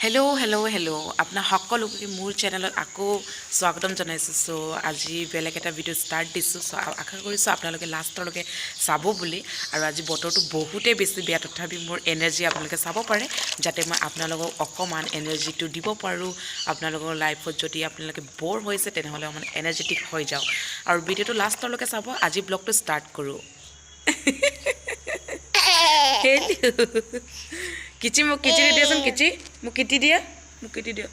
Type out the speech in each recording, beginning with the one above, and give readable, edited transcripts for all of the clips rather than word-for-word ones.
Hello' আপোনাৰ সকলোকে মোৰ চেনেলত আকৌ স্বাগতম জনাইছোঁ। চ' আজি বেলেগ এটা ভিডিঅ' ষ্টাৰ্ট দিছোঁ। চ' আশা কৰিছোঁ আপোনালোকে লাষ্টলৈকে চাব বুলি। আৰু আজি বতৰটো বহুতেই বেছি বেয়া, তথাপি মোৰ এনাৰ্জি আপোনালোকে চাব পাৰে, যাতে মই আপোনালোকক অকণমান এনাৰ্জিটো দিব পাৰোঁ। আপোনালোকৰ লাইফত যদি আপোনালোকে ব'ৰ হৈছে তেনেহ'লে অকণমান এনাৰ্জেটিক হৈ যাওক। আৰু ভিডিঅ'টো লাষ্টলৈকে চাব। আজি ব্লগটো ষ্টাৰ্ট কৰোঁ। কিচি মোক কিচি দি দিয়াচোন, কিচি মোক কিটি দিয়া, মোক কিটি দিয়া।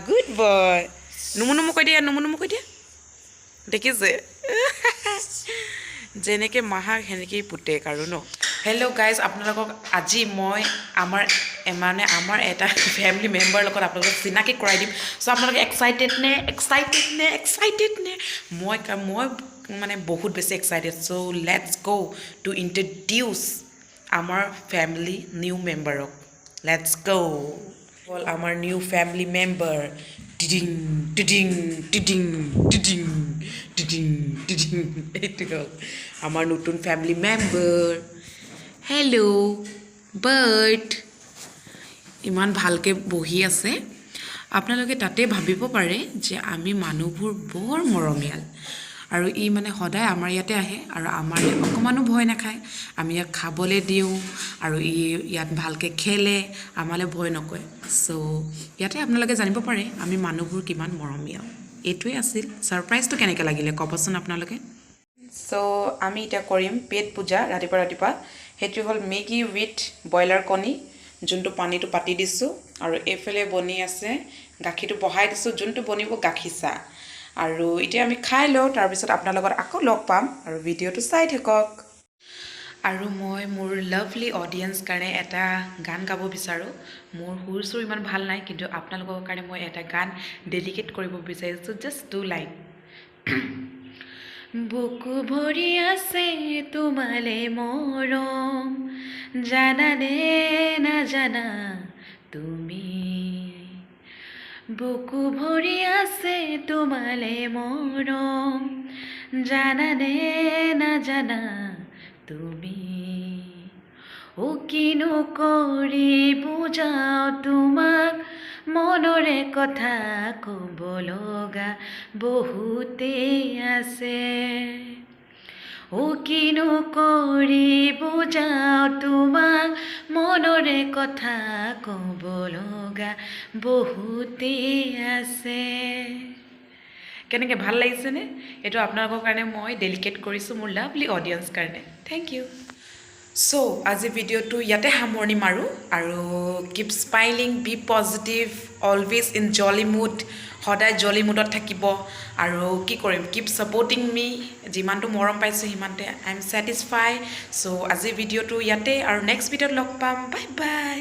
Good boy. নুমু কৈ দিয়া দেখিছে। যেনেকৈ মাহাক সেনেকেই পুতেক আৰু ন। হেল্ল' গাইজ, আপোনালোকক আজি মই আমাৰ এটা ফেমিলি মেম্বাৰৰ লগত আপোনালোকক চিনাকি কৰাই দিম। চ' আপোনালোকে এক্সাইটেড নে? মই মানে বহুত বেছি এক্সাইটেড। চ' লেটছ গ' টু ইণ্ট্ৰডিউচ আমাৰ ফেমিলি নিউ মেম্বাৰক। লেটছ গ' হ'ল আমাৰ নিউ ফেমিলি মেম্বাৰ। এইটো হ'ল আমাৰ নতুন ফেমিলি মেম্বাৰ। Hello' bird. ইমান ভালকৈ বহি আছে। আপোনালোকে তাতে ভাবিব পাৰে যে আমি মানুহবোৰ বৰ মৰমীয়াল, আৰু ই মানে সদায় আমাৰ ইয়াতে আহে আৰু আমাৰ ইয়াত অকণমানো ভয় নাখায়। আমি ইয়াক খাবলৈ দিওঁ আৰু ইয়াত ভালকৈ খেলে, আমালৈ ভয় নকৰে। চ' ইয়াতে আপোনালোকে জানিব পাৰে আমি মানুহবোৰ কিমান মৰমীয়াল। এইটোৱে আছিল। ছাৰপ্ৰাইজটো কেনেকৈ লাগিলে ক'বচোন আপোনালোকে। চ' আমি এতিয়া কৰিম পেট পূজা ৰাতিপুৱা। সেইটো হ'ল মেগী উইথ ব্ৰইলাৰ কণী, যোনটো পানীটো পাতি দিছোঁ, আৰু এইফালে বনি আছে গাখীৰটো বহাই দিছোঁ, যোনটো বনিব গাখীৰ চাহ। আৰু এতিয়া আমি খাই লওঁ, তাৰপিছত আপোনাৰ লগত আকৌ লগ পাম, আৰু ভিডিঅ'টো চাই থাকক। আৰু মই মোৰ লাভলি অডিয়েঞ্চ কাৰণে এটা গান গাব বিচাৰোঁ। মোৰ সুৰ চুৰ ইমান ভাল নাই, কিন্তু আপোনালোকৰ কাৰণে মই এটা গান ডেডিকেট কৰিব বিচাৰিছোঁ। Just do like. বুকু ভৰি আছে তোমালে মৰম, জানানে নাজানা তুমি। বুকু ভৰি আছে তোমালে মৰম, জানানে নাজানা তুমি। ও কিনো কৰি বুজাও তোমাক, মনৰে কথা ক'ব লগা বহুতেই আছে। ও কিনো কৰি বুজাও তোমাক, মনৰে কথা ক'ব লগা বহুতেই আছে। কেনেকৈ ভাল লাগিছেনে? এইটো আপোনালোকৰ কাৰণে মই ডেডিকেট কৰিছোঁ, মোৰ লাভলি অডিয়েঞ্চ কাৰণে। Thank you. চ' আজি ভিডিঅ'টো ইয়াতে সামৰণি মাৰোঁ, আৰু keep smiling, be positive, always in jolly mood. সদায় জলি মুডত থাকিব, আৰু কি কৰিম, কিপ ছাপৰ্টিং মি। যিমানটো মৰম পাইছোঁ সিমানতে আই এম ছেটিছফাই। চ' আজি ভিডিঅ'টো ইয়াতে, আৰু নেক্সট ভিডিঅ'ত লগ পাম। Bye bye.